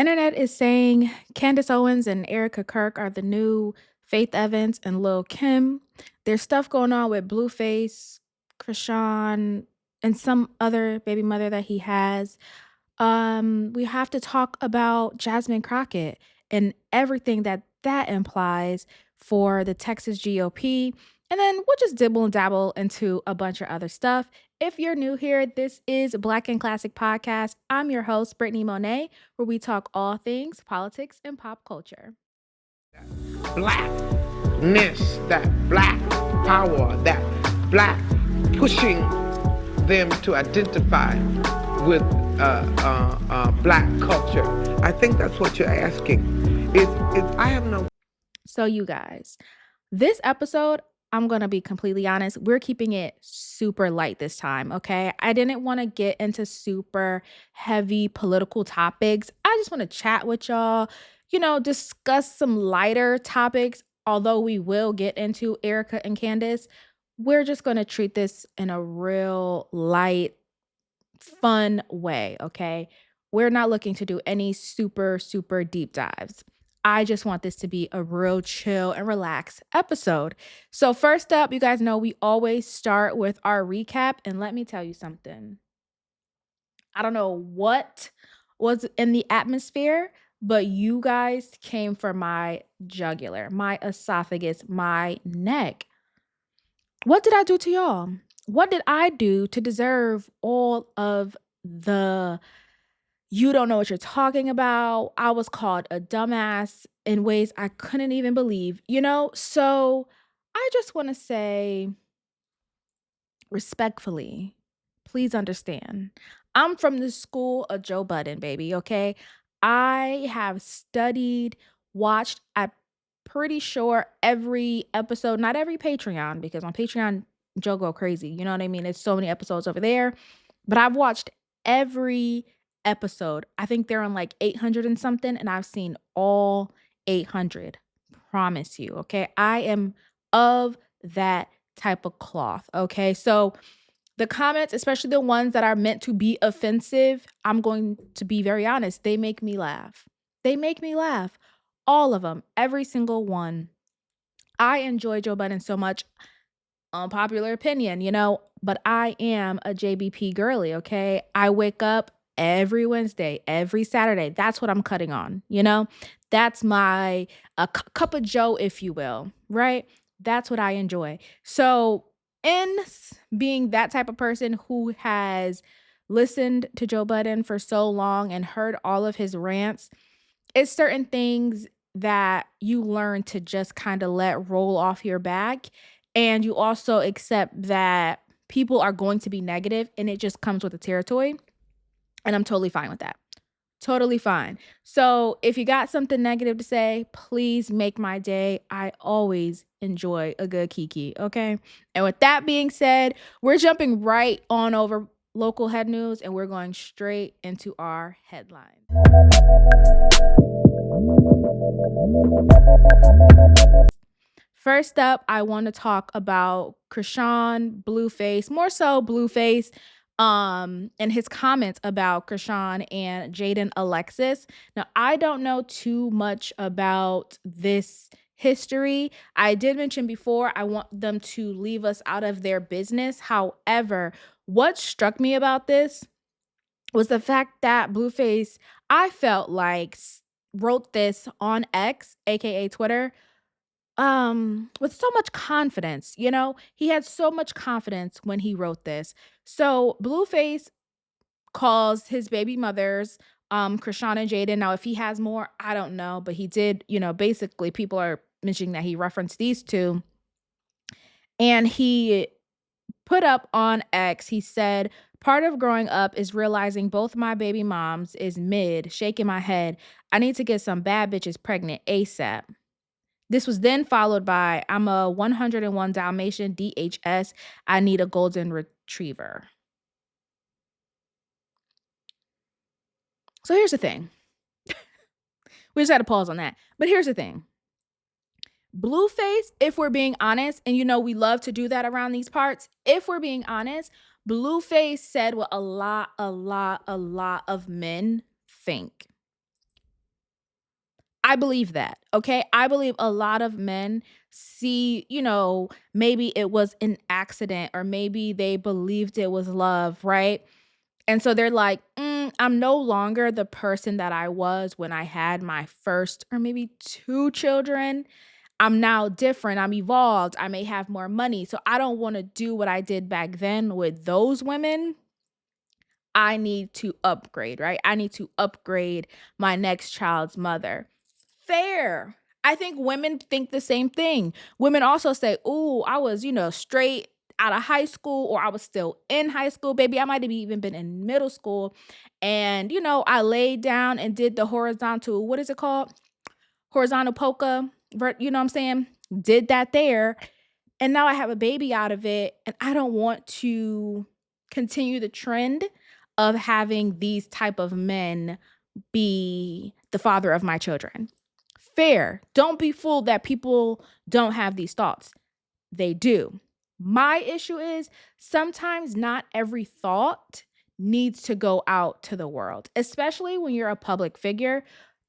internet is saying Candace Owens and erikakirk are the new Faith Evans and Lil Kim. There's stuff going on with Blueface, Chrisean, and some other baby mother that he has. We have to talk about Jasmine Crockett and everything that that implies for the Texas GOP. And then we'll just dibble and dabble into a bunch of other stuff. If you're new here, this is Black and Classic Podcast. I'm your host, Brittany Monet, where we talk all things politics and pop culture. Blackness, that black power, that black pushing them to identify with black culture. I think that's what you're asking. I have no. So, you guys, this episode, I'm going to be completely honest, we're keeping it super light this time, okay? I didn't want to get into super heavy political topics. I just want to chat with y'all, discuss some lighter topics. Although we will get into Erika and Candace, we're just going to treat this in a real light, fun way, okay? We're not looking to do any super, super deep dives. I just want this to be a real chill and relaxed episode. So, first up, you guys know we always start with our recap. And let me tell you something. I don't know what was in the atmosphere, but you guys came for my jugular, my esophagus, my neck. What did I do to y'all? What did I do to deserve all of the you don't know what you're talking about? I was called a dumbass in ways I couldn't even believe, So I just want to say respectfully, please understand. I'm from the school of Joe Budden, baby, okay? I have studied, watched, I'm pretty sure every episode, not every Patreon, because on Patreon, Joe go crazy. You know what I mean? There's so many episodes over there. But I've watched every episode. I think they're on like 800 and something, and I've seen all 800. Promise you, okay? I am of that type of cloth, okay? So the comments, especially the ones that are meant to be offensive, I'm going to be very honest, they make me laugh. They make me laugh. All of them, every single one. I enjoy Joe Budden so much. Unpopular opinion, but I am a JBP girly, okay? I wake up every Wednesday, every Saturday. That's what I'm cutting on, That's my cup of Joe, if you will, right? That's what I enjoy. So, being that type of person who has listened to Joe Budden for so long and heard all of his rants, it's certain things that you learn to just kind of let roll off your back. And you also accept that people are going to be negative and it just comes with the territory. And I'm totally fine with that. Totally fine. So if you got something negative to say, please make my day. I always enjoy a good kiki, okay? And with that being said, we're jumping right on over local head news and we're going straight into our headline. First up, I want to talk about Chrisean, Blueface, more so Blueface, and his comments about Chrisean and Jaidyn Alexis. Now, I don't know too much about this history. I did mention before, I want them to leave us out of their business. However, what struck me about this was the fact that Blueface, I felt like, wrote this on X, aka Twitter, with so much confidence. He had so much confidence when he wrote this. So Blueface calls his baby mothers Chrisean and Jaidyn. Now, if he has more, I don't know, but he did, basically people are mentioning that he referenced these two. And he put up on X, he said, part of growing up is realizing both my baby moms is mid, shaking my head. I need to get some bad bitches pregnant ASAP. This was then followed by, I'm a 101 Dalmatian DHS. I need a golden retriever. So here's the thing. We just had to pause on that. But here's the thing. Blueface, if we're being honest, and we love to do that around these parts. If we're being honest, Blueface said what a lot of men think. I believe that, okay? I believe a lot of men see, maybe it was an accident or maybe they believed it was love, right? And so they're like, I'm no longer the person that I was when I had my first or maybe 2 children. I'm now different. I'm evolved. I may have more money. So I don't want to do what I did back then with those women. I need to upgrade, right? I need to upgrade my next child's mother. Fair. I think women think the same thing. Women also say, "Ooh, I was, straight out of high school or I was still in high school, baby. I might have even been in middle school and, I laid down and did the horizontal, what is it called? Horizontal polka, you know what I'm saying? Did that there and now I have a baby out of it and I don't want to continue the trend of having these type of men be the father of my children." Fair. Don't be fooled that people don't have these thoughts. They do. My issue is sometimes not every thought needs to go out to the world, especially when you're a public figure.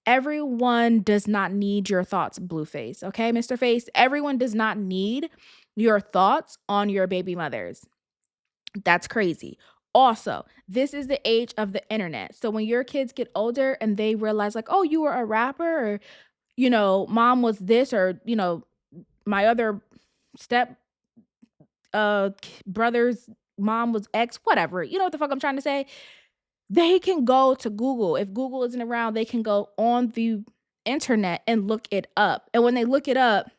Everyone does not need your thoughts, Blueface. Okay, Mr. Face? Everyone does not need your thoughts on your baby mothers. That's crazy. Also, this is the age of the internet. So when your kids get older and they realize, like, oh, you were a rapper, or mom was this, or, my other step brother's mom was X, whatever. You know what the fuck I'm trying to say? They can go to Google. If Google isn't around, they can go on the internet and look it up. And when they look it up,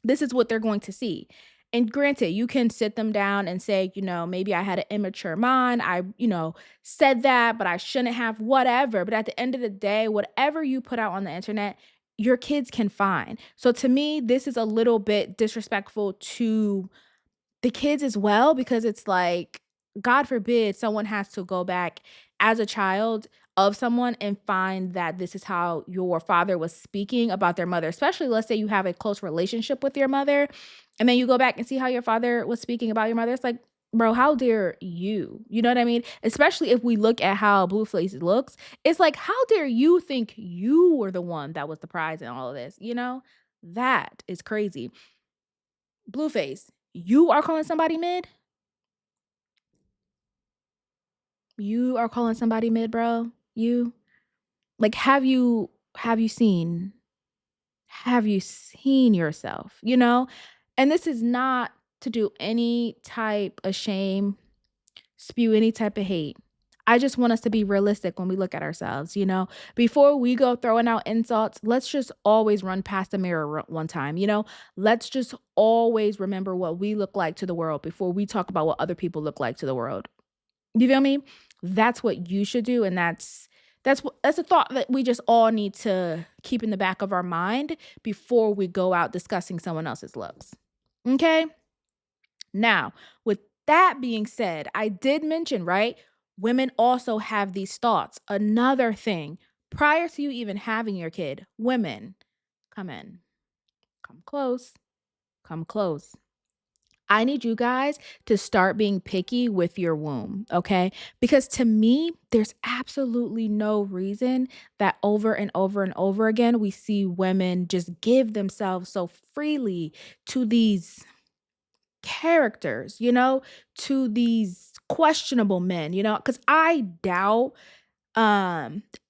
this is what they're going to see. And granted, you can sit them down and say, maybe I had an immature mind. I, said that, but I shouldn't have, whatever. But at the end of the day, whatever you put out on the internet, your kids can find. So to me, this is a little bit disrespectful to the kids as well, because it's like, God forbid someone has to go back as a child of someone and find that this is how your father was speaking about their mother, especially let's say you have a close relationship with your mother, and then you go back and see how your father was speaking about your mother. It's like, bro, how dare you? You know what I mean? Especially if we look at how Blueface looks, it's like, how dare you think you were the one that was the prize in all of this? That is crazy. Blueface, you are calling somebody mid? You are calling somebody mid, bro? You? Like, have you seen yourself, And this is not to do any type of shame, spew any type of hate. I just want us to be realistic when we look at ourselves, Before we go throwing out insults, let's just always run past the mirror one time, Let's just always remember what we look like to the world before we talk about what other people look like to the world. You feel me? That's what you should do, and that's a thought that we just all need to keep in the back of our mind before we go out discussing someone else's looks. Okay? Now, with that being said, I did mention, right? Women also have these thoughts. Another thing, prior to you even having your kid, women, come in. Come close. Come close. I need you guys to start being picky with your womb, okay? Because to me, there's absolutely no reason that over and over and over again, we see women just give themselves so freely to these characters, to these questionable men, because I doubt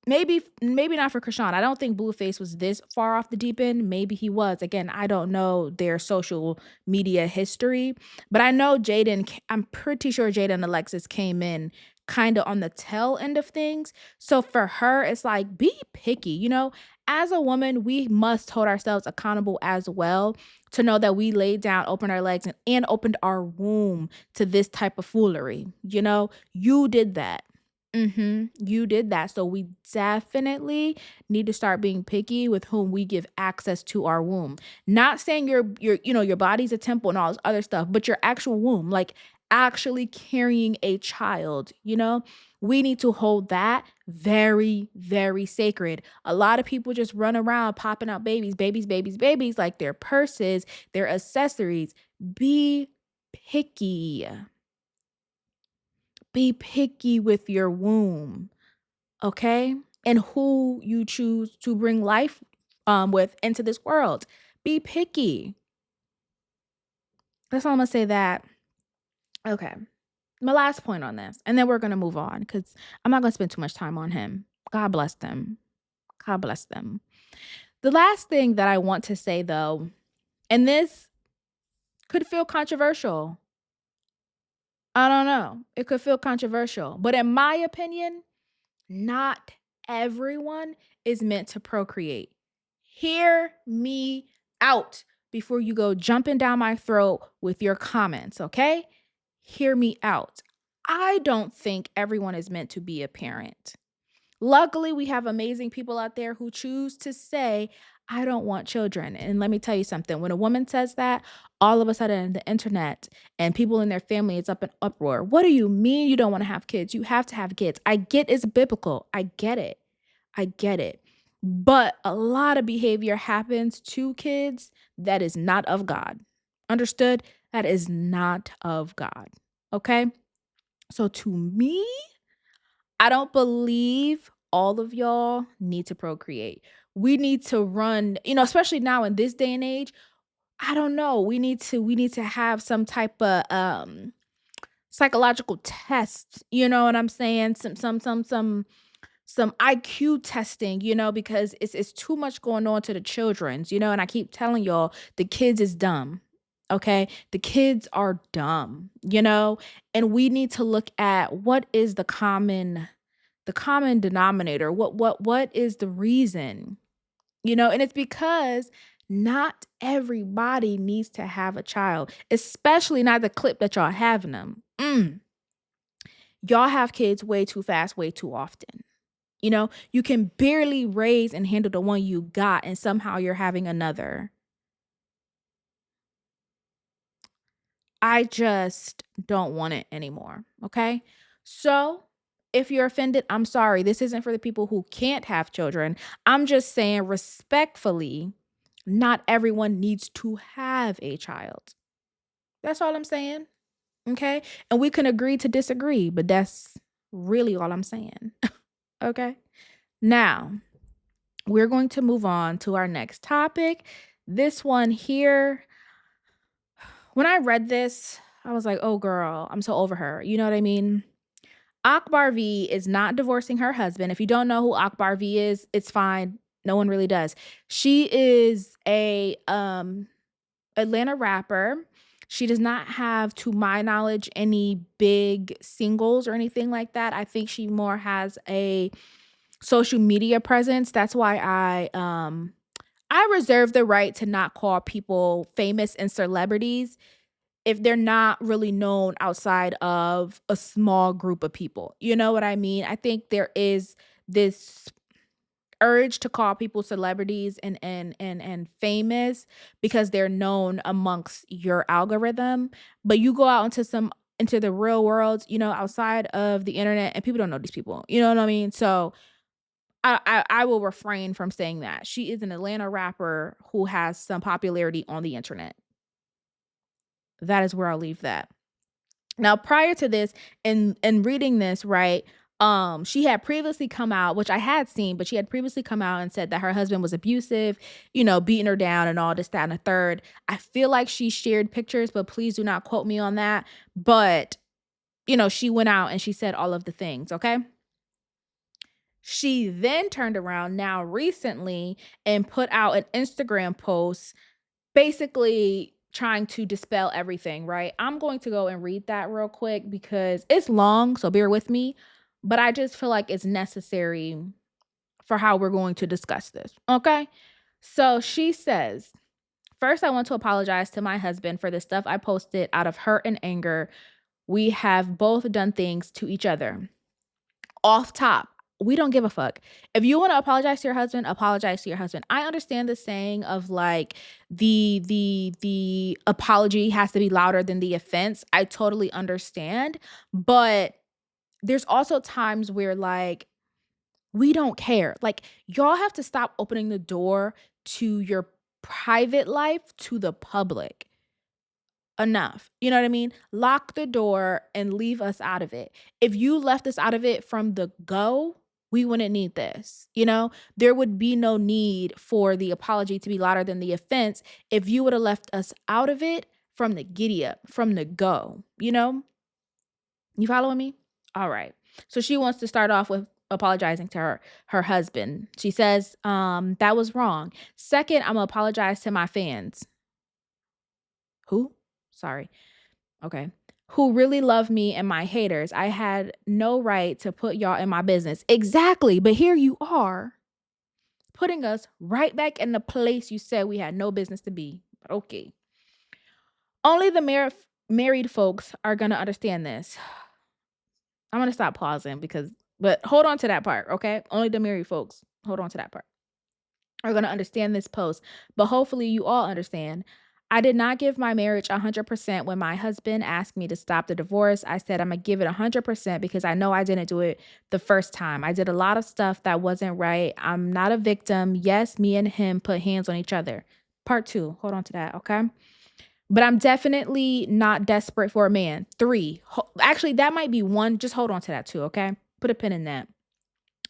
maybe not for Chrisean. I don't think Blueface was this far off the deep end. Maybe he was. Again, I don't know their social media history, but I know I'm pretty sure Jaidyn Alexis came in kind of on the tail end of things. So for her, it's like, be picky, As a woman, we must hold ourselves accountable as well to know that we laid down, opened our legs, and opened our womb to this type of foolery. You did that. You did that. So we definitely need to start being picky with whom we give access to our womb. Not saying your body's a temple and all this other stuff, but your actual womb, like actually carrying a child, we need to hold that very, very sacred. A lot of people just run around popping out babies, like their purses, their accessories. Be picky. Be picky with your womb, okay? And who you choose to bring life with into this world. Be picky. That's all I'm gonna say that. Okay. My last point on this, and then we're gonna move on because I'm not gonna spend too much time on him. God bless them. God bless them. The last thing that I want to say though, and this could feel controversial. I don't know. It could feel controversial. But in my opinion, not everyone is meant to procreate. Hear me out before you go jumping down my throat with your comments, okay? Hear me out. I don't think everyone is meant to be a parent. Luckily, we have amazing people out there who choose to say, I don't want children. And let me tell you something, when a woman says that, all of a sudden the internet and people in their family is up in uproar. What do you mean you don't want to have kids? You have to have kids. I get it's biblical. I get it. I get it. But a lot of behavior happens to kids that is not of God. Understood? That is not of God. Okay? So to me, I don't believe all of y'all need to procreate. We need to run, especially now in this day and age, I don't know. We need to have some type of psychological test, you know what I'm saying? Some IQ testing, because it's too much going on to the children's, and I keep telling y'all the kids is dumb. Okay? The kids are dumb, and we need to look at what is the common denominator. What is the reason? And it's because not everybody needs to have a child, especially not the clip that y'all having them. Y'all have kids way too fast, way too often. You can barely raise and handle the one you got, and somehow you're having another. I just don't want it anymore. Okay. So if you're offended, I'm sorry. This isn't for the people who can't have children. I'm just saying respectfully, not everyone needs to have a child. That's all I'm saying. Okay. And we can agree to disagree, but that's really all I'm saying. Okay. Now, we're going to move on to our next topic. This one here, when I read this, I was like, oh, girl, I'm so over her. You know what I mean? Akbar V is not divorcing her husband. If you don't know who Akbar V is, it's fine. No one really does. She is a Atlanta rapper. She does not have, to my knowledge, any big singles or anything like that. I think she more has a social media presence. That's why I reserve the right to not call people famous and celebrities if they're not really known outside of a small group of people. You know what I mean? I think there is this urge to call people celebrities and famous because they're known amongst your algorithm, but you go out into the real world, outside of the internet, and people don't know these people. You know what I mean? So I will refrain from saying that. She is an Atlanta rapper who has some popularity on the internet. That is where I'll leave that. Now, prior to this, in reading this, right, she had previously come out, which I had seen, but she had previously come out and said that her husband was abusive, beating her down and all this, that, and the third. I feel like she shared pictures, but please do not quote me on that. But, she went out and she said all of the things, okay? She then turned around now recently and put out an Instagram post basically trying to dispel everything, right? I'm going to go and read that real quick because it's long, so bear with me, but I just feel like it's necessary for how we're going to discuss this, okay? So she says, first, I want to apologize to my husband for the stuff I posted out of hurt and anger. We have both done things to each other. Off top, we don't give a fuck. If you want to apologize to your husband, apologize to your husband. I understand the saying of like the apology has to be louder than the offense. I totally understand, but there's also times where like we don't care. Like y'all have to stop opening the door to your private life to the public. Enough. You know what I mean? Lock the door and leave us out of it. If you left us out of it from the go, we wouldn't need this. There would be no need for the apology to be louder than the offense if you would have left us out of it from the giddy up, from the go. You following me? All right. So she wants to start off with apologizing to her husband. She says, that was wrong. Second, I'm gonna apologize to my fans. Who? Sorry. Okay. Who really love me and my haters. I had no right to put y'all in my business. Exactly. But here you are, putting us right back in the place you said we had no business to be. Okay. Only the married folks are going to understand this. I'm going to stop pausing but hold on to that part, okay? Only the married folks, hold on to that part, are going to understand this post. But hopefully you all understand. I did not give my marriage 100% when my husband asked me to stop the divorce. I said I'm going to give it 100% because I know I didn't do it the first time. I did a lot of stuff that wasn't right. I'm not a victim. Yes, me and him put hands on each other. Part 2. Hold on to that, okay? But I'm definitely not desperate for a man. 3. Actually, that might be 1. Just hold on to that too, okay? Put a pin in that.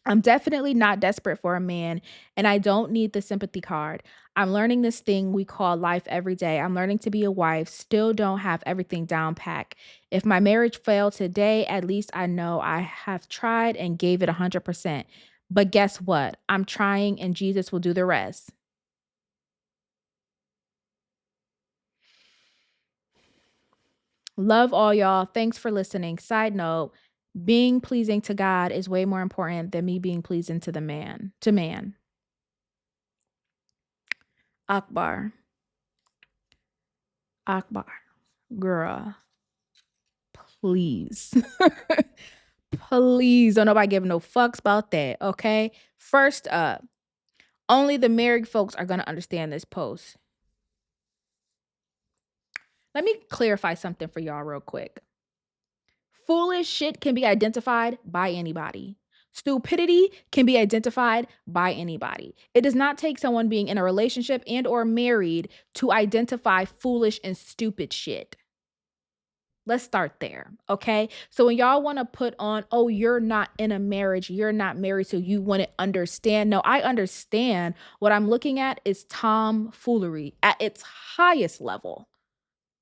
I'm definitely not desperate for a man, and I don't need the sympathy card. I'm learning this thing we call life every day. I'm learning to be a wife, still don't have everything down pat. If my marriage failed today, at least I know I have tried and gave it 100%. But guess what? I'm trying and Jesus will do the rest. Love all y'all. Thanks for listening. Side note, being pleasing to God is way more important than me being pleasing to man. Akbar. Akbar. Girl. Please. Please don't nobody give no fucks about that, okay? First up, only the married folks are going to understand this post. Let me clarify something for y'all real quick. Foolish shit can be identified by anybody. Stupidity can be identified by anybody. It does not take someone being in a relationship and or married to identify foolish and stupid shit. Let's start there, okay? So when y'all want to put on, oh, you're not in a marriage, you're not married, so you wouldn't understand. No, I understand. What I'm looking at is tomfoolery at its highest level.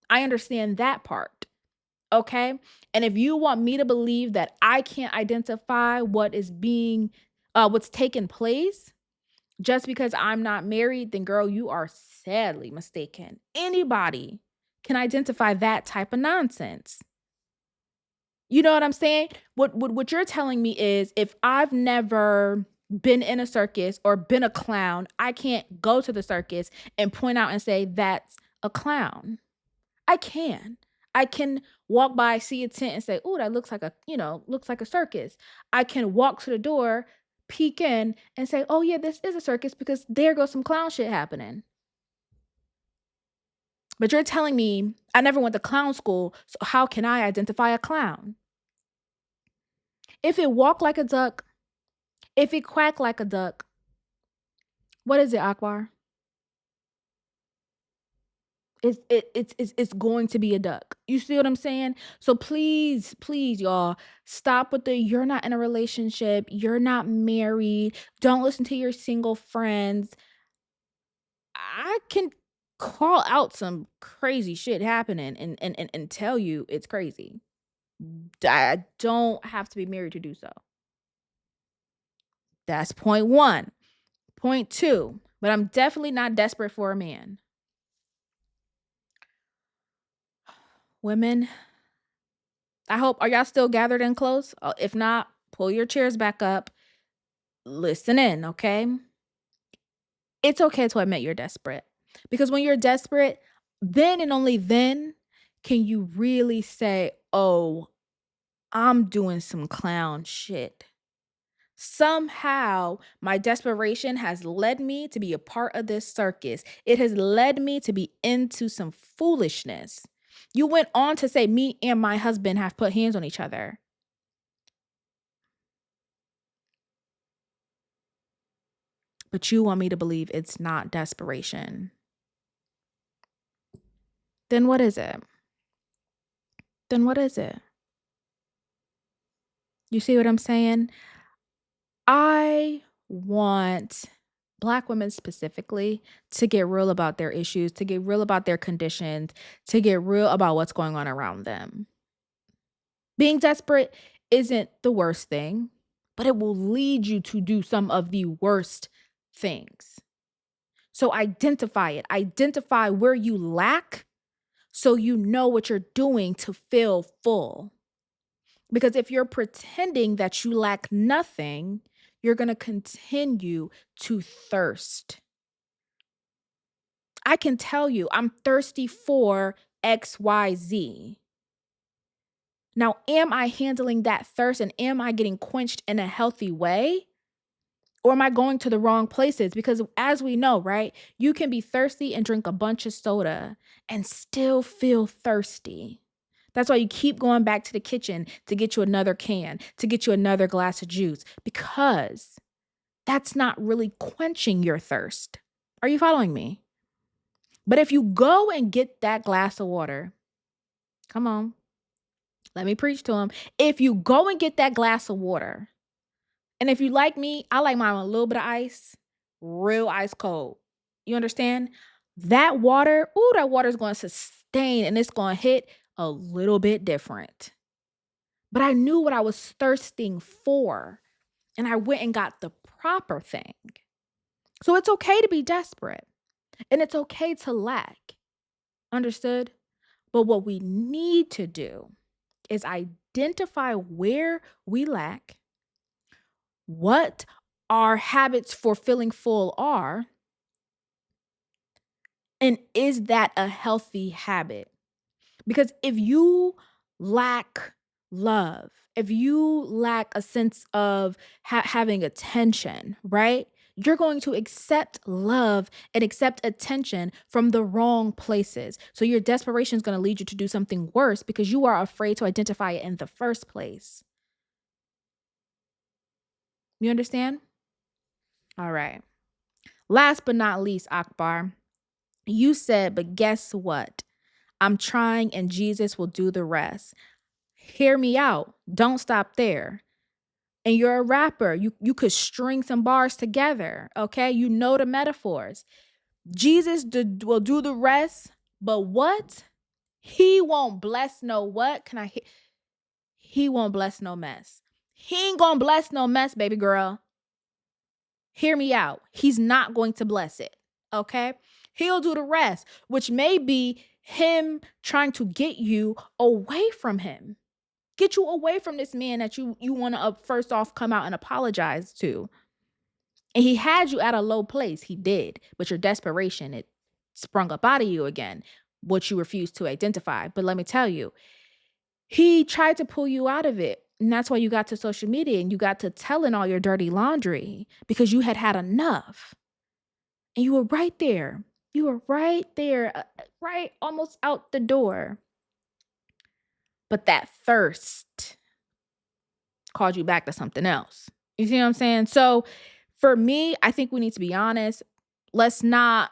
I understand that part. Okay. And if you want me to believe that I can't identify what's taking place just because I'm not married, then girl, you are sadly mistaken. Anybody can identify that type of nonsense. You know what I'm saying? What you're telling me is if I've never been in a circus or been a clown, I can't go to the circus and point out and say that's a clown. I can. I can walk by, see a tent and say, "Oh, that looks like a circus." I can walk to the door, peek in and say, "Oh yeah, this is a circus because there goes some clown shit happening." But you're telling me I never went to clown school, so how can I identify a clown? If it walked like a duck, if it quacked like a duck, what is it, Akbar? It's going to be a duck. You see what I'm saying? So please, please, y'all, stop with you're not in a relationship, you're not married, don't listen to your single friends. I can call out some crazy shit happening and tell you it's crazy. I don't have to be married to do so. That's point 1. Point 2, but I'm definitely not desperate for a man. Women, are y'all still gathered in close? If not, pull your chairs back up. Listen in, okay? It's okay to admit you're desperate. Because when you're desperate, then and only then can you really say, "Oh, I'm doing some clown shit." Somehow, my desperation has led me to be a part of this circus. It has led me to be into some foolishness. You went on to say, me and my husband have put hands on each other. But you want me to believe it's not desperation. Then what is it? Then what is it? You see what I'm saying? I want Black women specifically to get real about their issues, to get real about their conditions, to get real about what's going on around them. Being desperate isn't the worst thing, but it will lead you to do some of the worst things. So identify it. Identify where you lack so you know what you're doing to feel full. Because if you're pretending that you lack nothing, you're going to continue to thirst. I can tell you, I'm thirsty for XYZ. Now, am I handling that thirst and am I getting quenched in a healthy way? Or am I going to the wrong places? Because as we know, right, you can be thirsty and drink a bunch of soda and still feel thirsty. That's why you keep going back to the kitchen to get you another can, to get you another glass of juice, because that's not really quenching your thirst. Are you following me? But if you go and get that glass of water, come on, let me preach to him. If you go and get that glass of water, and if you like me, I like mine with a little bit of ice, real ice cold. You understand? That water, ooh, that water is going to sustain and it's going to hit a little bit different. But I knew what I was thirsting for, and I went and got the proper thing. So it's okay to be desperate, and it's okay to lack. Understood? But what we need to do is identify where we lack, what our habits for feeling full are, and is that a healthy habit? Because if you lack love, if you lack a sense of having attention, right? You're going to accept love and accept attention from the wrong places. So your desperation is going to lead you to do something worse because you are afraid to identify it in the first place. You understand? All right. Last but not least, Akbar, you said, but guess what? I'm trying and Jesus will do the rest. Hear me out. Don't stop there. And you're a rapper. You could string some bars together, okay? You know the metaphors. Jesus will do the rest, but what? He won't bless no what? He won't bless no mess. He ain't gonna bless no mess, baby girl. Hear me out. He's not going to bless it, okay? He'll do the rest, which may be him trying to get you away from him. Get you away from this man that you want to first off come out and apologize to. And he had you at a low place. He did. But your desperation, it sprung up out of you again, what you refused to identify. But let me tell you, he tried to pull you out of it. And that's why you got to social media and you got to telling all your dirty laundry because you had had enough. And you were right there. You were right there, right almost out the door. But that thirst called you back to something else. You see what I'm saying? So for me, I think we need to be honest. Let's not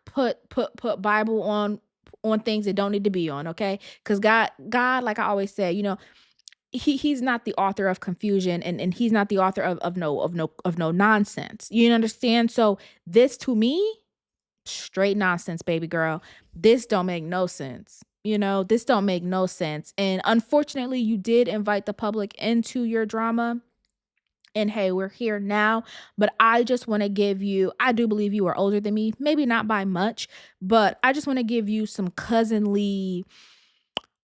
put Bible on things that don't need to be on, okay? Because God, like I always say, he's not the author of confusion and he's not the author of no nonsense. You understand? So this to me, straight nonsense, baby girl. This don't make no sense. This don't make no sense. And unfortunately, you did invite the public into your drama. And hey, we're here now. But I just want to give you, I do believe you are older than me, maybe not by much, but I just want to give you some cousinly,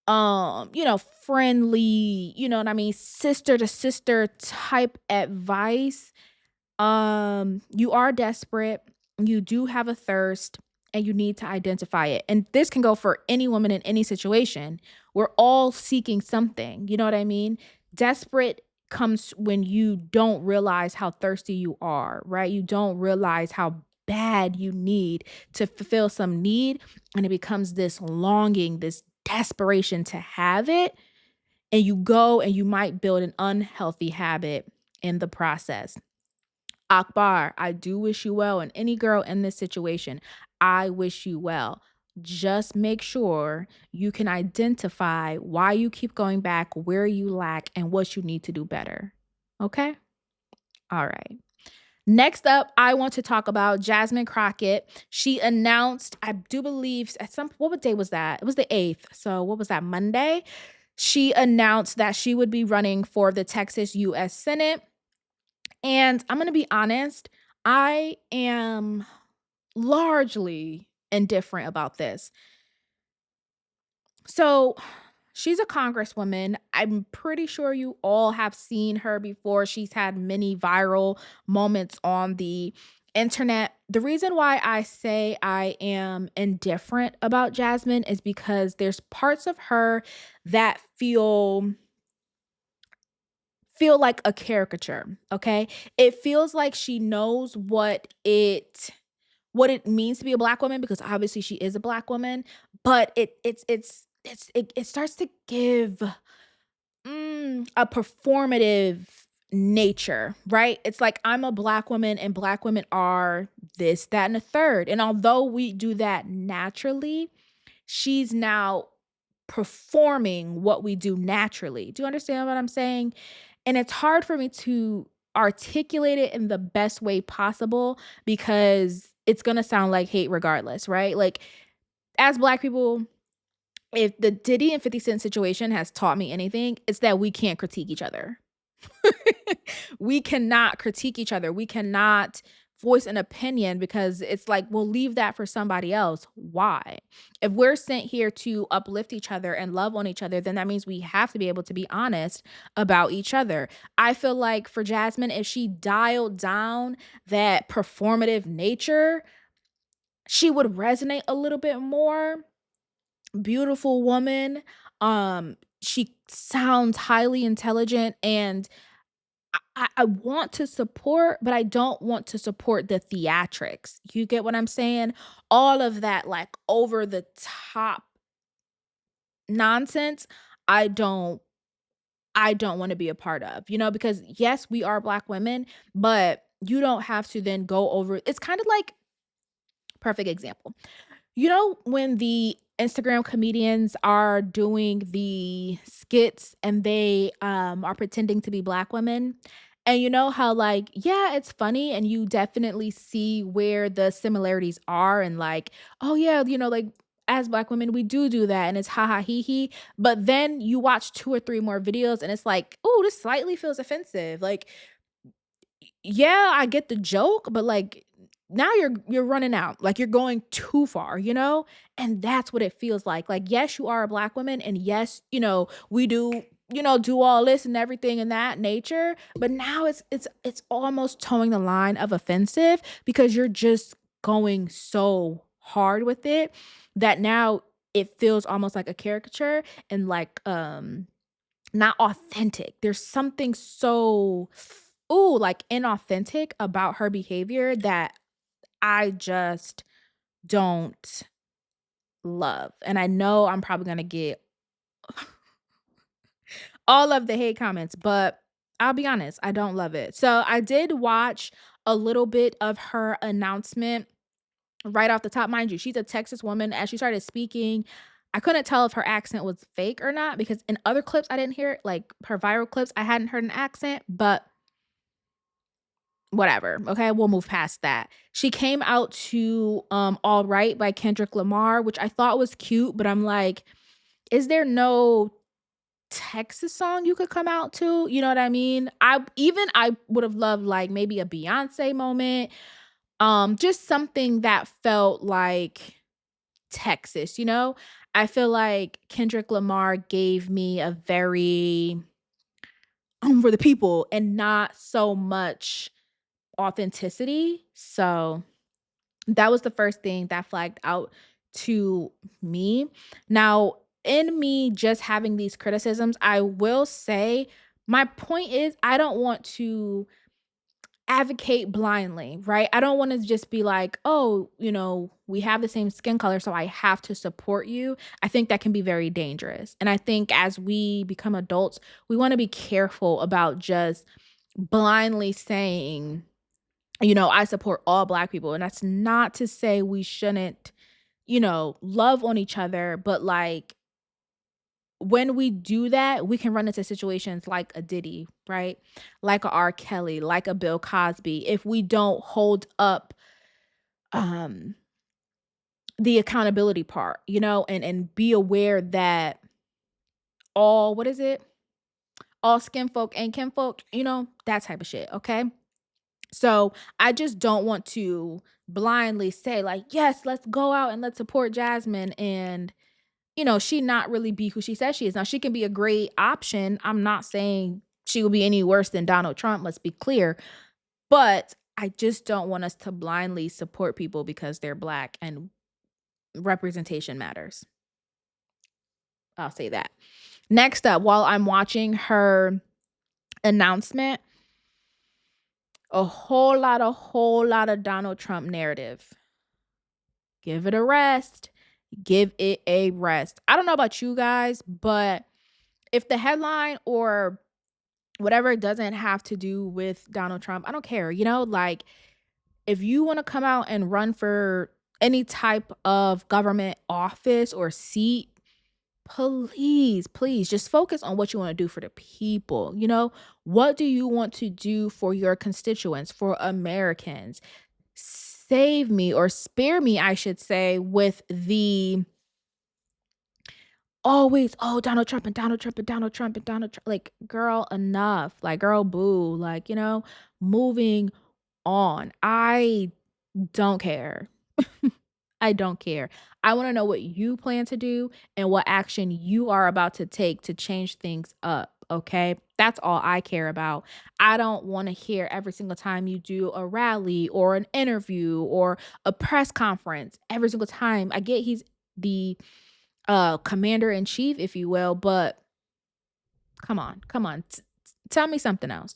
friendly, you know what I mean, sister to sister type advice. You are desperate, you do have a thirst, and you need to identify it. And this can go for any woman in any situation. We're all seeking something. You know what I mean? Desperate comes when you don't realize how thirsty you are, right? You don't realize how bad you need to fulfill some need. And it becomes this longing, this desperation to have it. And you go and you might build an unhealthy habit in the process. Akbar, I do wish you well. And any girl in this situation, I wish you well. Just make sure you can identify why you keep going back, where you lack, and what you need to do better. Okay? All right. Next up, I want to talk about Jasmine Crockett. She announced, I do believe at some what day was that? It was the 8th. So what was that, Monday? She announced that she would be running for the Texas US Senate. And I'm going to be honest, I am largely indifferent about this. So she's a congresswoman. I'm pretty sure you all have seen her before. She's had many viral moments on the internet. The reason why I say I am indifferent about Jasmine is because there's parts of her that feel like a caricature, okay? It feels like she knows what it means to be a black woman because obviously she is a black woman, but it starts to give a performative nature, right? It's like I'm a black woman and black women are this, that, and a third. And although we do that naturally, she's now performing what we do naturally. Do you understand what I'm saying? And it's hard for me to articulate it in the best way possible because it's going to sound like hate regardless, right? Like as black people, if the Diddy and 50 Cent situation has taught me anything, it's that we can't critique each other. We cannot critique each other. We cannot voice an opinion because it's like, we'll leave that for somebody else. Why? If we're sent here to uplift each other and love on each other, then that means we have to be able to be honest about each other. I feel like for Jasmine, if she dialed down that performative nature, she would resonate a little bit more. Beautiful woman. She sounds highly intelligent and I want to support, but I don't want to support the theatrics. You get what I'm saying? All of that like over the top nonsense, I don't I don't want to be a part of. Because yes, we are black women, but you don't have to then go over. It's kind of like perfect example. When the Instagram comedians are doing the skits and they are pretending to be black women, and you know how like, yeah, it's funny and you definitely see where the similarities are and like, oh yeah, like as black women we do that and it's ha ha he he, but then you watch 2 or 3 more videos and it's like, oh, this slightly feels offensive. Like yeah, I get the joke, but like now you're running out. Like you're going too far, you know? And that's what it feels like. Like yes, you are a black woman and yes, we do all this and everything in that nature, but now it's almost towing the line of offensive because you're just going so hard with it that now it feels almost like a caricature and like not authentic. There's something so like inauthentic about her behavior that I just don't love. And I know I'm probably going to get all of the hate comments, but I'll be honest, I don't love it. So I did watch a little bit of her announcement right off the top. Mind you, she's a Texas woman. As she started speaking, I couldn't tell if her accent was fake or not because in other clips I didn't hear it, like her viral clips, I hadn't heard an accent, but whatever. Okay, we'll move past that. She came out to All Right by Kendrick Lamar, which I thought was cute, but I'm like, is there no Texas song you could come out to? You know what I mean? I would have loved like maybe a Beyonce moment. Just something that felt like Texas, you know? I feel like Kendrick Lamar gave me a very for the people and not so much authenticity. So that was the first thing that flagged out to me. Now, in me just having these criticisms, I will say my point is I don't want to advocate blindly, right? I don't want to just be like, oh, we have the same skin color, so I have to support you. I think that can be very dangerous. And I think as we become adults, we want to be careful about just blindly saying, I support all black people. And that's not to say we shouldn't, love on each other, but like when we do that, we can run into situations like a Diddy, right? Like a R. Kelly, like a Bill Cosby, if we don't hold up um the accountability part, and be aware that all what is it? All skin folk and kinfolk, that type of shit, okay? So I just don't want to blindly say, like, yes, let's go out and let's support Jasmine and she not really be who she says she is. Now she can be a great option. I'm not saying she will be any worse than Donald Trump, let's be clear. But I just don't want us to blindly support people because they're black and representation matters. I'll say that. Next up, while I'm watching her announcement, a whole lot of Donald Trump narrative. Give it a rest. Give it a rest. I don't know about you guys, but if the headline or whatever doesn't have to do with Donald Trump, I don't care. Like if you want to come out and run for any type of government office or seat, please just focus on what you want to do for the people. What do you want to do for your constituents, for Americans? Save me or spare me, I should say, with the always, oh, Donald Trump and Donald Trump and Donald Trump and Donald Trump. Like, girl, enough. Like, girl, boo. Like, moving on. I don't care. I don't care. I want to know what you plan to do and what action you are about to take to change things up. Okay. That's all I care about. I don't want to hear every single time you do a rally or an interview or a press conference. Every single time. I get he's the commander in chief, if you will, but come on, come on. Tell me something else,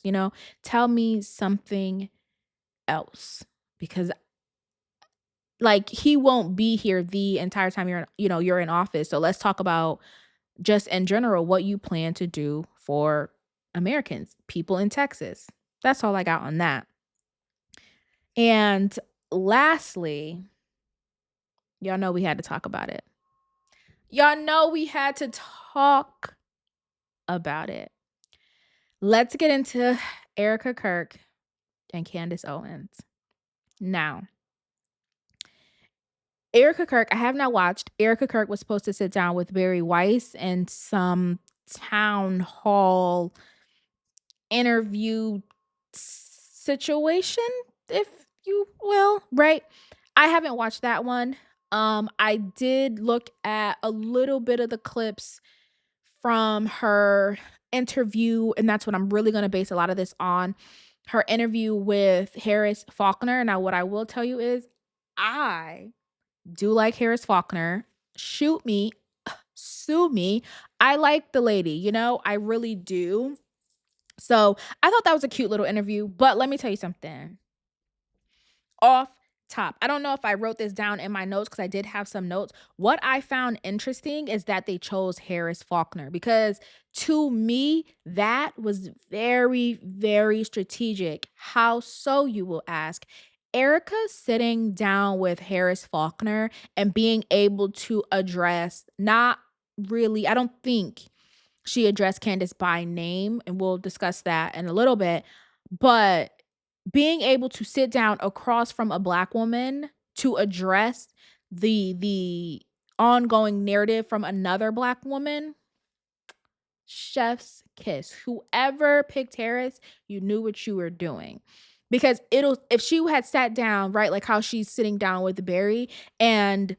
Tell me something else because like he won't be here the entire time you're in office. So let's talk about just in general what you plan to do for Americans, people in Texas. That's all I got on that. And lastly, y'all know we had to talk about it. Y'all know we had to talk about it. Let's get into Erika Kirk and Candace Owens. Now, Erika Kirk, I have not watched. Erika Kirk was supposed to sit down with Barry Weiss in some town hall interview situation, if you will, right? I haven't watched that one. I did look at a little bit of the clips from her interview, and that's what I'm really going to base a lot of this on. Her interview with Harris Faulkner. Now, what I will tell you is I do like Harris Faulkner. Shoot me, sue me. I like the lady, I really do. So I thought that was a cute little interview, but let me tell you something. Off top. I don't know if I wrote this down in my notes because I did have some notes. What I found interesting is that they chose Harris Faulkner because to me, that was very, very strategic. How so, you will ask? Erica sitting down with Harris Faulkner and being able to address, not really, I don't think she addressed Candace by name, and we'll discuss that in a little bit, but being able to sit down across from a black woman to address the ongoing narrative from another black woman, chef's kiss. Whoever picked Harris, you knew what you were doing. Because if she had sat down, right, like how she's sitting down with Barry, and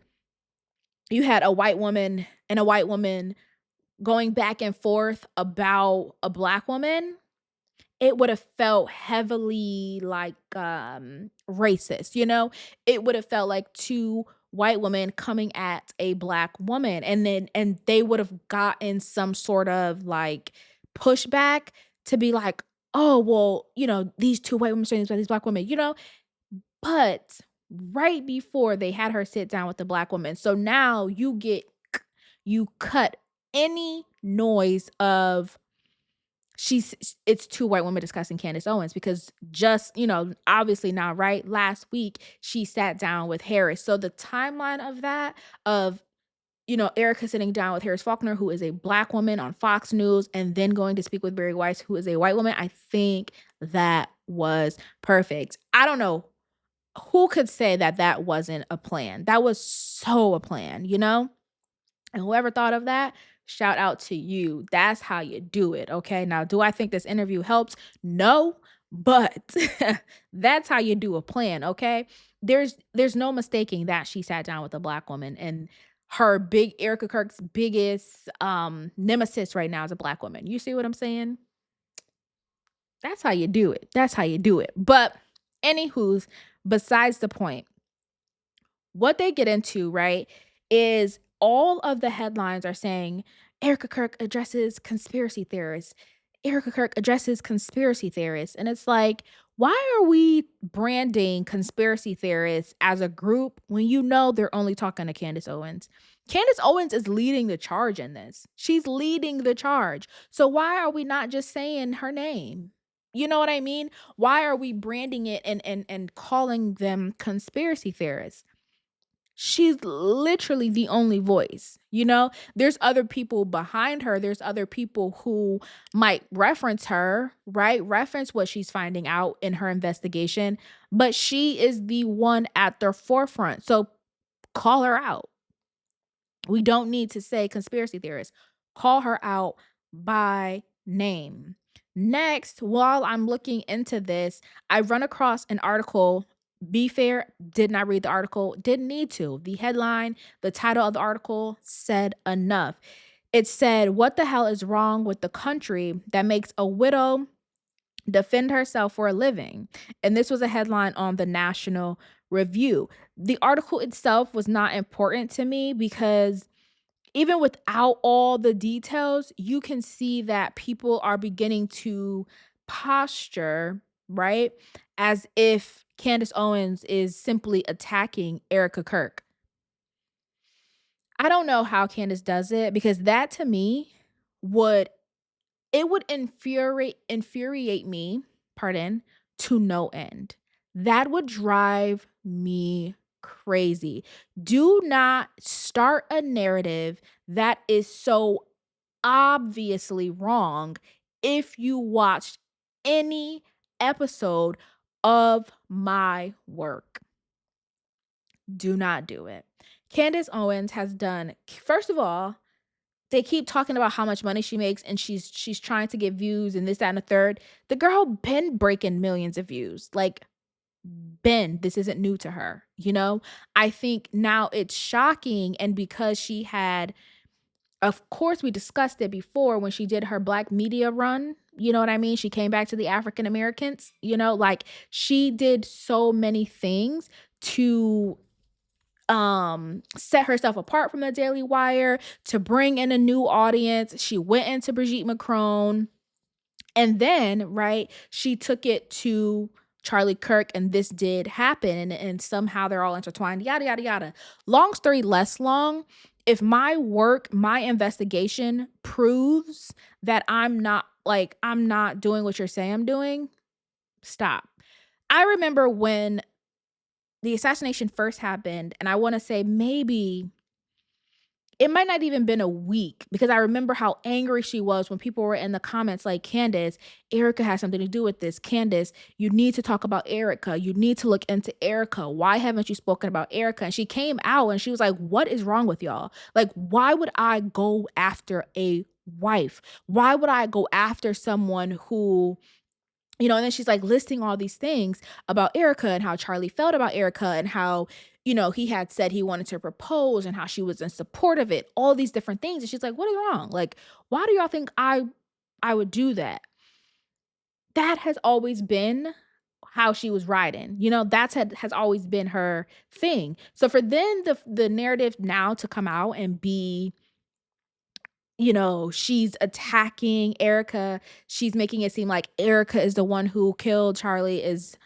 you had a white woman and a white woman going back and forth about a black woman, it would have felt heavily like racist, It would have felt like two white women coming at a black woman, and they would have gotten some sort of like pushback to be like, oh, well, these two white women saying this about these black women, but right before they had her sit down with the black woman. So now you cut any noise of it's two white women discussing Candace Owens because just, obviously not right. Last week she sat down with Harris. So the timeline of that, of, Erika sitting down with Harris Faulkner, who is a black woman on Fox News, and then going to speak with Barry Weiss, who is a white woman. I think that was perfect. I don't know who could say that that wasn't a plan. That was so a plan, you know? And whoever thought of that, shout out to you. That's how you do it. Okay. Now, do I think this interview helps? No, but that's how you do a plan. Okay. There's no mistaking that she sat down with a black woman, and her big Erika Kirk's biggest nemesis right now is a black woman. You see what I'm saying? That's how you do it. That's how you do it. But anywho's besides the point, what they get into, right, is all of the headlines are saying Erika Kirk addresses conspiracy theorists. Erika Kirk addresses conspiracy theorists. And it's like, why are we branding conspiracy theorists as a group when you know they're only talking to Candace Owens? Candace Owens is leading the charge in this. She's leading the charge. So why are we not just saying her name? You know what I mean? Why are we branding it and calling them conspiracy theorists? She's literally the only voice, you know? There's other people behind her. There's other people who might reference her, right? Reference what she's finding out in her investigation, but she is the one at the forefront. So call her out. We don't need to say conspiracy theorist. Call her out by name. Next, while I'm looking into this, I run across an article. Be fair, did not read the article, didn't need to. The headline, the title of the article said enough. It said, "What the hell is wrong with the country that makes a widow defend herself for a living?" And this was a headline on the National Review. The article itself was not important to me because even without all the details, you can see that people are beginning to posture, right? As if Candace Owens is simply attacking Erika Kirk. I don't know how Candace does it, because that to me would would infuriate me, pardon, to no end. That would drive me crazy. Do not start a narrative that is so obviously wrong if you watched any episode of my work. Do not do it. Candace Owens has done, first of all, they keep talking about how much money she makes, and she's trying to get views and this, that, and the third. The girl been breaking millions of views. Like, been. This isn't new to her, you know? I think now it's shocking, and because she had, of course, we discussed it before when she did her Black media run, you know what I mean? She came back to the African Americans, you know, like she did so many things to set herself apart from the Daily Wire, to bring in a new audience. She went into Brigitte Macron, and then, right, she took it to Charlie Kirk, and this did happen, and somehow they're all intertwined, yada yada yada. Long story less long, if my work, my investigation proves that I'm not doing what you're saying I'm doing, stop. I remember when the assassination first happened, and I want to say maybe it might not even been a week, because I remember how angry she was when people were in the comments like, "Candace, Erika has something to do with this. Candace, you need to talk about Erika. You need to look into Erika. Why haven't you spoken about Erika?" And she came out and she was like, "What is wrong with y'all? Like, why would I go after a wife? Why would I go after someone who," and then she's like listing all these things about Erika and how Charlie felt about Erika and how, he had said he wanted to propose and how she was in support of it, all these different things. And she's like, "What is wrong? Like, why do y'all think I would do that?" That has always been how she was riding. Has always been her thing. So for then the narrative now to come out and be, she's attacking Erika. She's making it seem like Erika is the one who killed Charlie is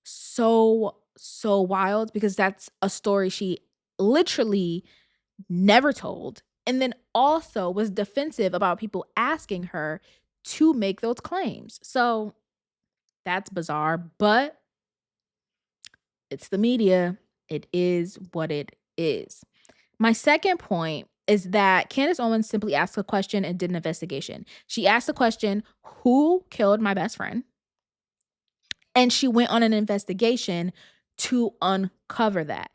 so, so wild, because that's a story she literally never told. And then also was defensive about people asking her to make those claims. So that's bizarre, but it's the media. It is what it is. My second point is that Candace Owens simply asked a question and did an investigation. She asked the question, "Who killed my best friend?" And she went on an investigation to uncover that.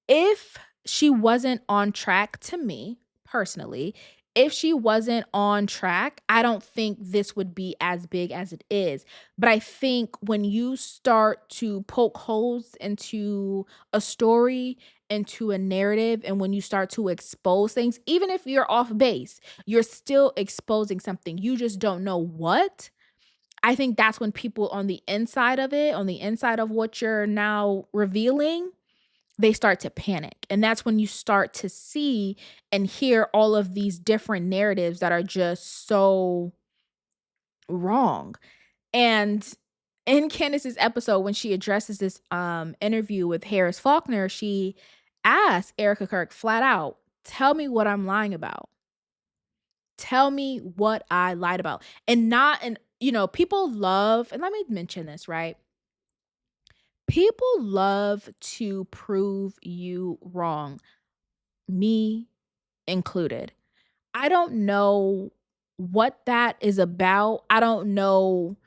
If she wasn't on track, to me personally, if she wasn't on track, I don't think this would be as big as it is. But I think when you start to poke holes into a story, into a narrative, and when you start to expose things, even if you're off base, you're still exposing something. You just don't know what. I think that's when people on the inside of it, on the inside of what you're now revealing, they start to panic. And that's when you start to see and hear all of these different narratives that are just so wrong. And in Candace's episode, when she addresses this interview with Harris Faulkner, she asks Erika Kirk flat out, "Tell me what I'm lying about. Tell me what I lied about." And not, and people love, and let me mention this, right? People love to prove you wrong, me included. I don't know what that is about. I don't know,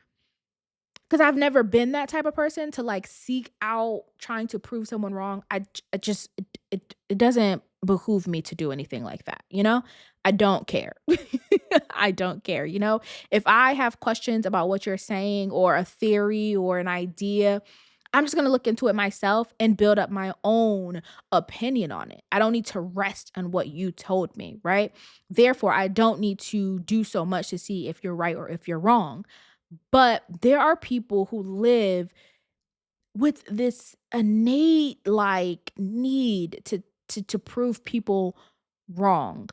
because I've never been that type of person to like seek out trying to prove someone wrong. I just it doesn't behoove me to do anything like that, you know? I don't care. I don't care, you know? If I have questions about what you're saying or a theory or an idea, I'm just going to look into it myself and build up my own opinion on it. I don't need to rest on what you told me, right? Therefore, I don't need to do so much to see if you're right or if you're wrong. But there are people who live with this innate like need to prove people wrong.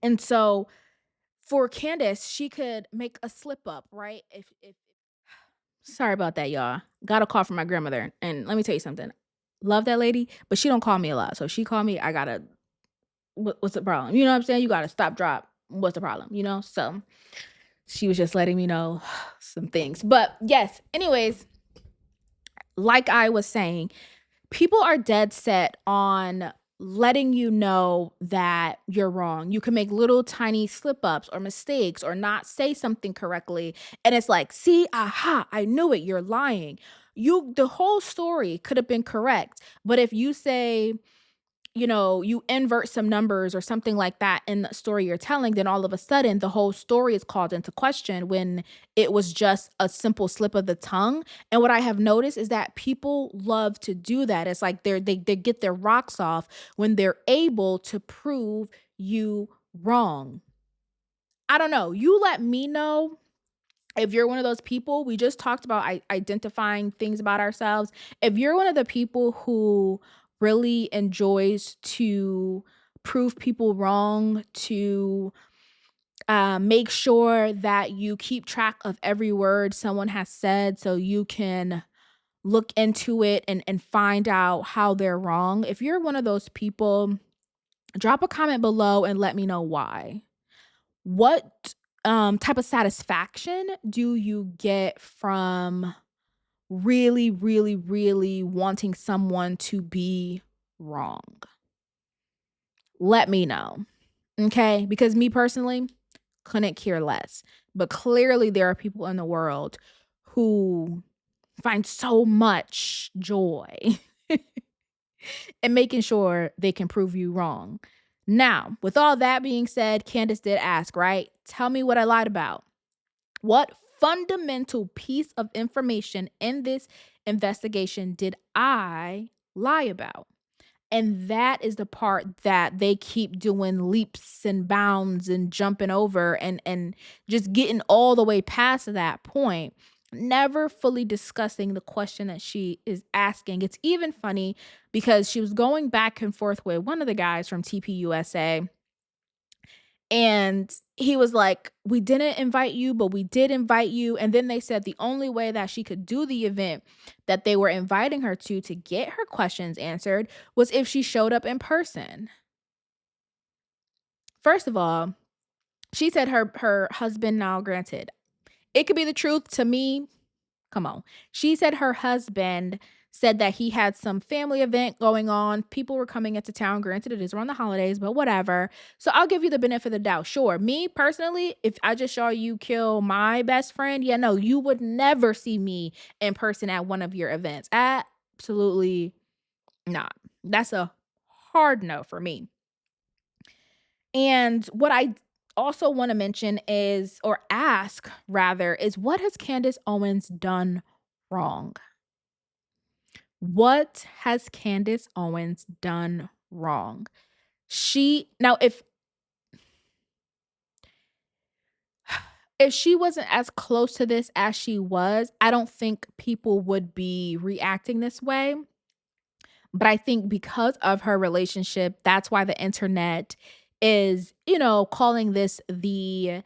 And so for Candace, she could make a slip up, right? If sorry about that, y'all. Got a call from my grandmother. And let me tell you something. Love that lady, but she don't call me a lot. So if she call me, I gotta what's the problem? You know what I'm saying? You gotta stop, drop. What's the problem? So she was just letting me know some things. But yes, anyways, like I was saying, people are dead set on letting you know that you're wrong. You can make little tiny slip ups or mistakes or not say something correctly. And it's like, see, aha, I knew it. You're lying. The whole story could have been correct. But if you say, you invert some numbers or something like that in the story you're telling, then all of a sudden the whole story is called into question when it was just a simple slip of the tongue. And what I have noticed is that people love to do that. It's like they get their rocks off when they're able to prove you wrong. I don't know. You let me know if you're one of those people. We just talked about identifying things about ourselves. If you're one of the people who really enjoys to prove people wrong, to make sure that you keep track of every word someone has said so you can look into it and find out how they're wrong. If you're one of those people, drop a comment below and let me know why. What type of satisfaction do you get from really, really, really wanting someone to be wrong? Let me know. Okay? Because me personally, couldn't care less. But clearly, there are people in the world who find so much joy in making sure they can prove you wrong. Now, with all that being said, Candace did ask, right? Tell me what I lied about. What fundamental piece of information in this investigation did I lie about? And that is the part that they keep doing leaps and bounds and jumping over and just getting all the way past that point, never fully discussing the question that she is asking. It's even funny because she was going back and forth with one of the guys from TPUSA, and he was like, "We didn't invite you, but we did invite you." And then they said the only way that she could do the event that they were inviting her to get her questions answered was if she showed up in person. First of all, she said her husband, now granted, it could be the truth to me. Come on. She said her husband said that he had some family event going on. People were coming into town. Granted, it is around the holidays, but whatever. So I'll give you the benefit of the doubt. Sure. Me personally, if I just saw you kill my best friend, yeah, no, you would never see me in person at one of your events. Absolutely not. That's a hard no for me. And what I also want to mention is, or ask rather, is what has Candace Owens done wrong? What has Candace Owens done wrong? She now if she wasn't as close to this as she was, I don't think people would be reacting this way. But I think because of her relationship, that's why the internet is, calling this the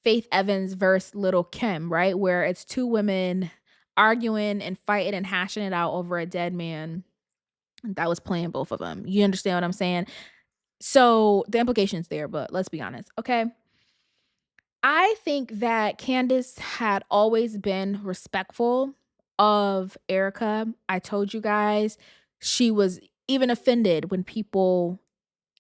Faith Evans versus Little Kim, right? Where it's two women arguing and fighting and hashing it out over a dead man that was playing both of them. You understand what I'm saying? So the implications there, but let's be honest, okay? I think that Candace had always been respectful of Erika. I told you guys she was even offended when people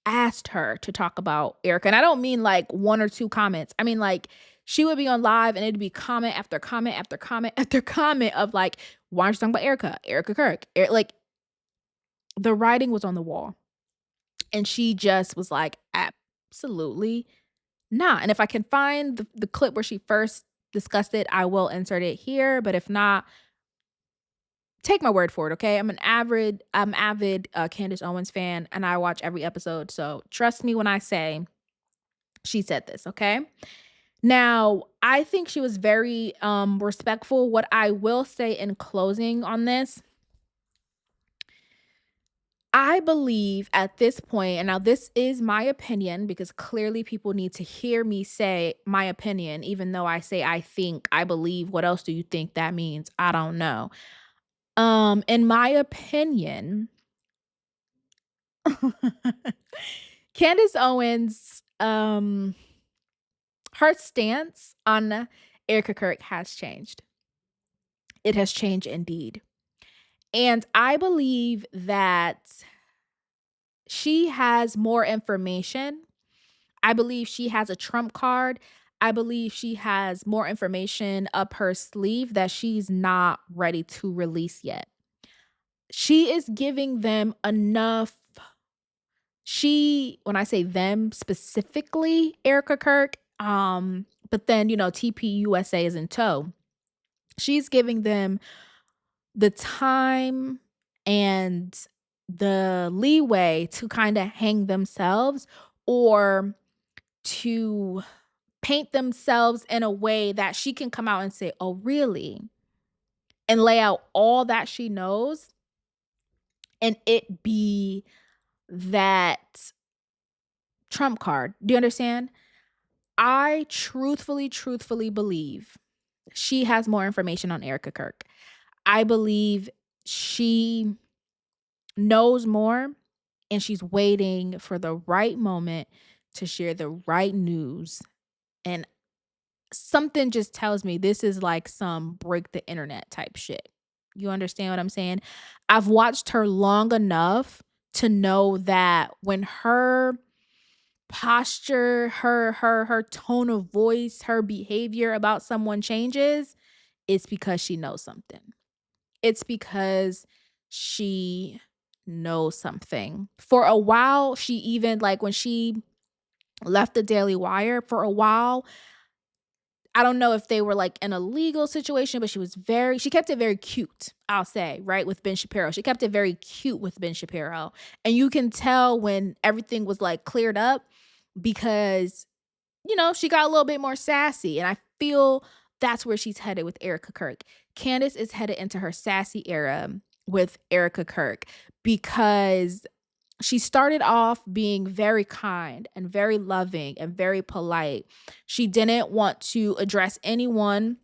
asked her to talk about Erika. And I don't mean like one or two comments. I mean like she would be on live and it'd be comment after comment after comment after comment of like, why aren't you talking about Erika? Erika Kirk. Like the writing was on the wall. And she just was like, absolutely not. And if I can find the clip where she first discussed it, I will insert it here. But if not, take my word for it, okay? I'm avid Candace Owens fan, and I watch every episode. So trust me when I say she said this, okay? Now, I think she was very respectful. What I will say in closing on this, I believe at this point, and now this is my opinion because clearly people need to hear me say my opinion, even though I say I think, I believe. What else do you think that means? I don't know. In my opinion, Candace Owens, her stance on Erika Kirk has changed. It has changed indeed. And I believe that she has more information. I believe she has a trump card. I believe she has more information up her sleeve that she's not ready to release yet. She is giving them enough. When I say them specifically, Erika Kirk, but then, TPUSA is in tow. She's giving them the time and the leeway to kind of hang themselves or to paint themselves in a way that she can come out and say, "Oh, really?" and lay out all that she knows and it be that trump card. Do you understand? I truthfully believe she has more information on Erika Kirk. I believe she knows more and she's waiting for the right moment to share the right news. And something just tells me this is like some break the internet type shit. You understand what I'm saying? I've watched her long enough to know that when her posture, her tone of voice, her behavior about someone changes, it's because she knows something. It's because she knows something. For a while, she even like when she left the Daily Wire for a while, I don't know if they were like in a legal situation, but she kept it very cute, I'll say, right? With Ben Shapiro. She kept it very cute with Ben Shapiro. And you can tell when everything was like cleared up because, she got a little bit more sassy. And I feel that's where she's headed with Erika Kirk. Candace is headed into her sassy era with Erika Kirk because she started off being very kind and very loving and very polite. She didn't want to address anyone,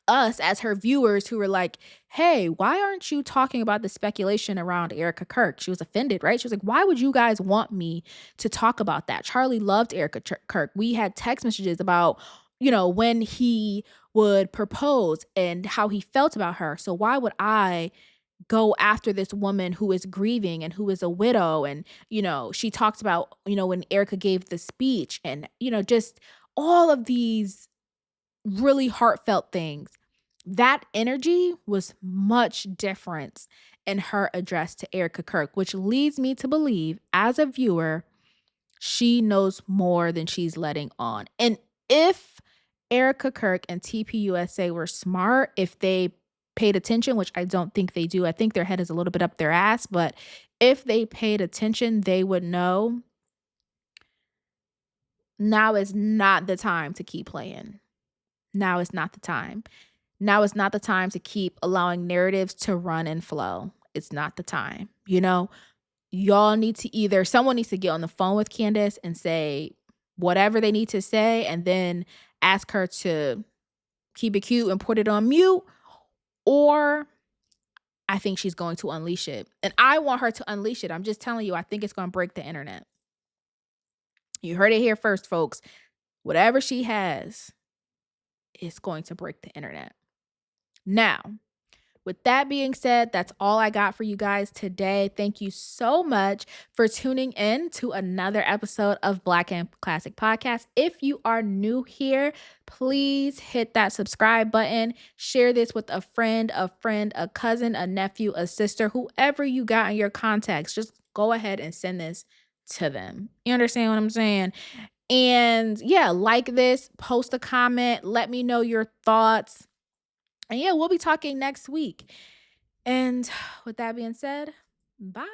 us as her viewers, who were like, "Hey, why aren't you talking about the speculation around Erika Kirk?" She was offended, right? She was like, "Why would you guys want me to talk about that?" Charlie loved Erika Kirk. We had text messages about, when he would propose and how he felt about her. So why would I go after this woman who is grieving and who is a widow. And, she talks about, when Erika gave the speech and, just all of these really heartfelt things. That energy was much different in her address to erikakirk, which leads me to believe, as a viewer, she knows more than she's letting on. And if erikakirk and TPUSA were smart, if they paid attention, which I don't think they do, I think their head is a little bit up their ass, but if they paid attention, they would know now is not the time to keep playing. Now is not the time. Now is not the time to keep allowing narratives to run and flow. It's not the time. Y'all need to someone needs to get on the phone with Candace and say whatever they need to say, and then ask her to keep it cute and put it on mute, or I think she's going to unleash it. And I want her to unleash it. I'm just telling you, I think it's going to break the internet. You heard it here first, folks. Whatever she has is going to break the internet. Now, with that being said, that's all I got for you guys today. Thank you so much for tuning in to another episode of Black and Classic Podcast. If you are new here, please hit that subscribe button. Share this with a friend, a cousin, a nephew, a sister, whoever you got in your contacts. Just go ahead and send this to them. You understand what I'm saying? And yeah, like this, post a comment, let me know your thoughts. And yeah, we'll be talking next week. And with that being said, bye.